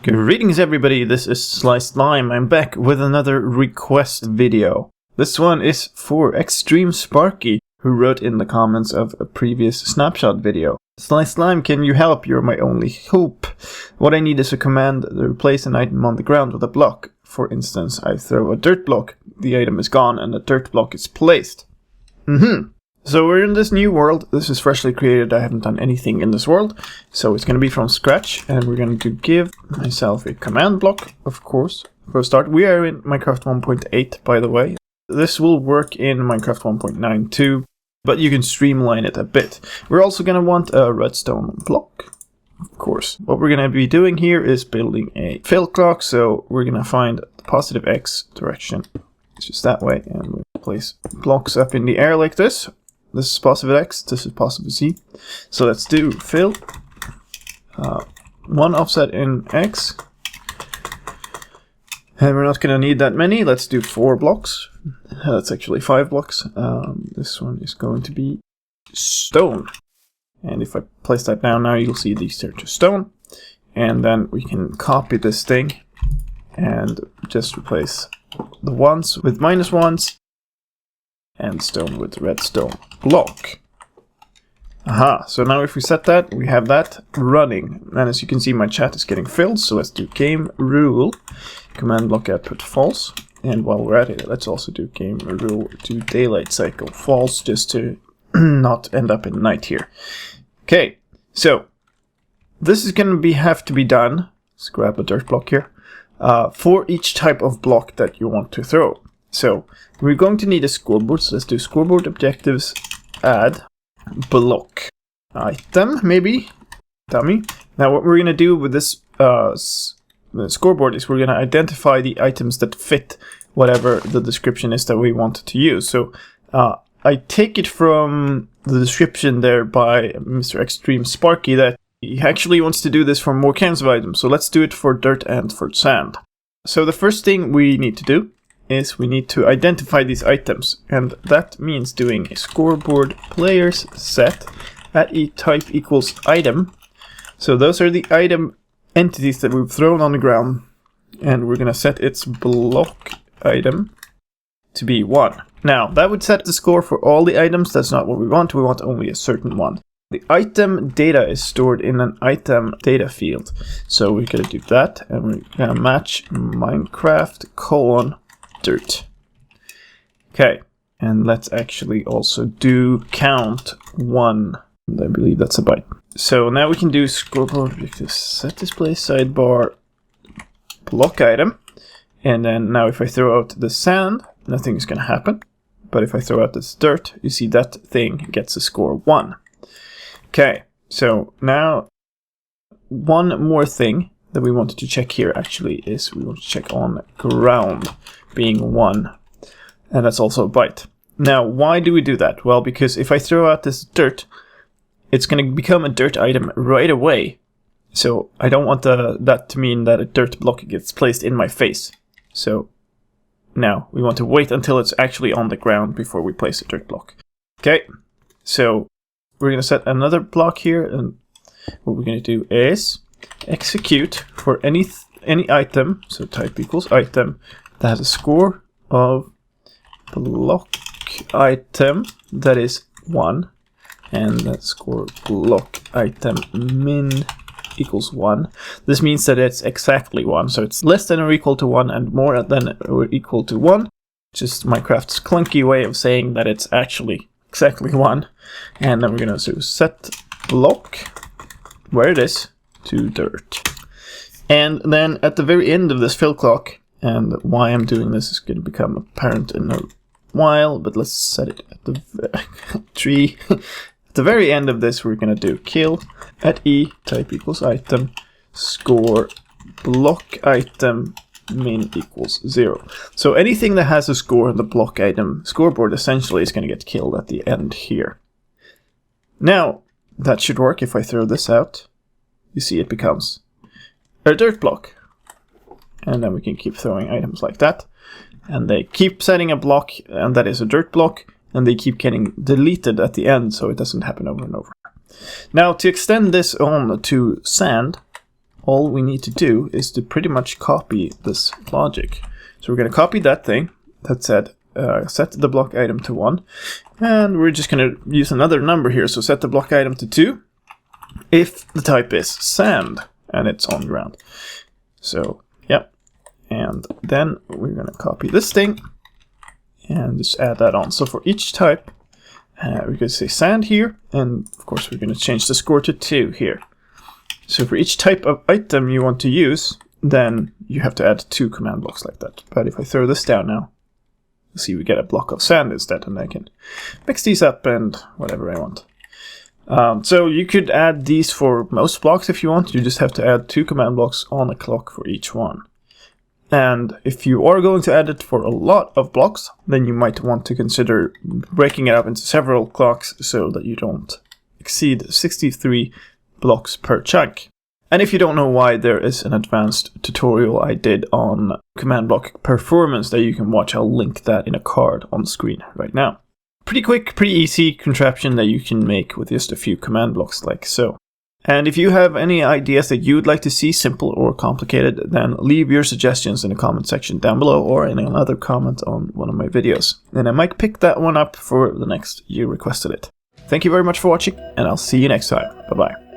Greetings everybody, this is slicedlime. I'm back with another request video. This one is for Xtream Sparky, who wrote in the comments of a previous snapshot video. Slicedlime, can you help? You're my only hope. What I need is a command to replace an item on the ground with a block. For instance, I throw a dirt block, the item is gone and the dirt block is placed. So we're in this new world. This is freshly created. I haven't done anything in this world. So it's going to be from scratch. And we're going to give myself a command block, of course. For a start, we are in Minecraft 1.8, by the way. This will work in Minecraft 1.9 too, but you can streamline it a bit. We're also going to want a redstone block, of course. What we're going to be doing here is building a fill clock. So we're going to find the positive X direction. It's just that way. And we'll place blocks up in the air like this. This is positive X, this is positive Z. So let's do fill. One offset in X. And we're not going to need that many. Let's do 4 blocks. That's actually 5 blocks. This one is going to be stone. And if I place that down now, you'll see these turn to stone. And then we can copy this thing and just replace the ones with minus ones. And stone with redstone block. Aha, so now if we set that, we have that running. And as you can see, my chat is getting filled, so let's do game rule, command block output false. And while we're at it, let's also do game rule to daylight cycle false, just to not end up in night here. Okay, so this is going to have to be done. Let's grab a dirt block here. For each type of block that you want to throw. So we're going to need a scoreboard, so let's do scoreboard objectives, add block item, maybe, dummy. Now what we're going to do with this scoreboard is we're going to identify the items that fit whatever the description is that we want to use. So I take it from the description there by Mr. Xtream Sparky that he actually wants to do this for more kinds of items. So let's do it for dirt and for sand. So the first thing we need to do is we need to identify these items, and that means doing a scoreboard players set at e type equals item. So those are the item entities that we've thrown on the ground, and we're going to set its block item to be 1. Now that would set the score for all the items. That's not what we want only a certain one. The item data is stored in an item data field, so we're going to do that, and we're going to match Minecraft : dirt. Okay, and let's actually also do count 1. I believe that's a byte. So now we can do scoreboard objective set display sidebar block item, and then now if I throw out the sand, nothing is going to happen. But if I throw out this dirt, you see that thing gets a score 1. Okay, so now one more thing that we wanted to check here actually is we want to check on ground being 1, and that's also a byte. Now why do we do that? Well, because if I throw out this dirt, it's going to become a dirt item right away. So I don't want that to mean that a dirt block gets placed in my face. So now we want to wait until it's actually on the ground before we place a dirt block. Okay, so we're going to set another block here, and what we're going to do is execute for any item, so type equals item, that has a score of block item that is 1, and that score block item min equals 1. This means that it's exactly 1, so it's less than or equal to 1 and more than or equal to 1. Just Minecraft's clunky way of saying that it's actually exactly 1. And then we're going to do set block where it is to dirt. And then at the very end of this fill clock, and why I'm doing this is going to become apparent in a while, but let's set it at the tree. At the very end of this, we're going to do kill at e type equals item score block item min equals 0. So anything that has a score on the block item scoreboard essentially is going to get killed at the end here. Now that should work. If I throw this out, you see it becomes a dirt block. And then we can keep throwing items like that. And they keep setting a block, and that is a dirt block, and they keep getting deleted at the end, so it doesn't happen over and over. Now, to extend this on to sand, all we need to do is to pretty much copy this logic. So we're going to copy that thing that said set the block item to 1, and we're just going to use another number here. So set the block item to 2 if the type is sand and it's on ground. So yep, and then we're going to copy this thing and just add that on. So for each type, we're going to say sand here, and of course we're going to change the score to 2 here. So for each type of item you want to use, then you have to add 2 command blocks like that. But if I throw this down now, you'll see we get a block of sand instead, and I can mix these up and whatever I want. So you could add these for most blocks if you want. You just have to add 2 command blocks on a clock for each one. And if you are going to add it for a lot of blocks, then you might want to consider breaking it up into several clocks so that you don't exceed 63 blocks per chunk. And if you don't know why, there is an advanced tutorial I did on command block performance that you can watch. I'll link that in a card on the screen right now. Pretty quick, pretty easy contraption that you can make with just a few command blocks like so. And if you have any ideas that you would like to see, simple or complicated, then leave your suggestions in the comment section down below or in another comment on one of my videos. And I might pick that one up for the next you requested it. Thank you very much for watching, and I'll see you next time. Bye bye.